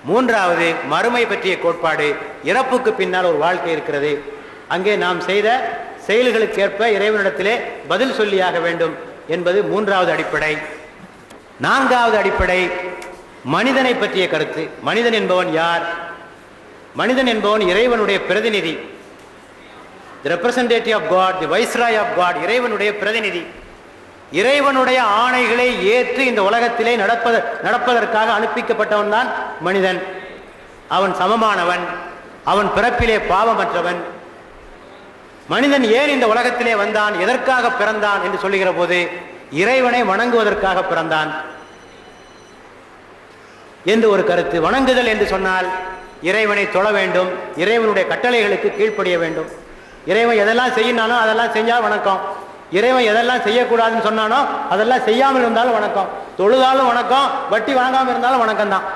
மூன்றாவது மறுமை பற்றிய கோட்பாடு, இறப்புக்கு பின்னால் ஒரு வாழ்க்கை இருக்கிறது, அங்கே நாம் செய்த செயல்களுக்கேற்ப இறைவனிடத்திலே பதில் சொல்லியாக வேண்டும் என்பது மூன்றாவது அடிப்படை. நான்காவது அடிப்படை மனிதனை பற்றிய கருத்து. மனிதன் என்பவன் யார்? மனிதன் என்பவன் இறைவனுடைய பிரதிநிதி, the representative of God, the viceroy of God, இறைவனுடைய பிரதிநிதி. இறைவனுடைய ஆணைகளை ஏற்று இந்த உலகத்திலே நடப்பதற்காக அனுப்பிக்கப்பட்டவன் தான் மனிதன். அவன் சமமானவன், அவன் பிறப்பிலே பாவமற்றவன். மனிதன் ஏன் இந்த உலகத்திலே வந்தான், எதற்காக பிறந்தான் என்று சொல்லுகிற போது இறைவனை வணங்குவதற்காக பிறந்தான் என்று ஒரு கருத்து. வணங்குதல் என்று சொன்னால் இறைவனை தொழ வேண்டும், இறைவனுடைய கட்டளைகளுக்கு கீழ்ப்படிய வேண்டும். இறைவன் எதெல்லாம் செய்யினானோ அதெல்லாம் செஞ்சால் வணக்கம், இறைவன் எதெல்லாம் செய்யக்கூடாதுன்னு சொன்னானோ அதெல்லாம் செய்யாமல் இருந்தாலும் வணக்கம், தொழுதாலும் வணக்கம், வட்டி வாங்காமல் இருந்தாலும் வணக்கம் தான்.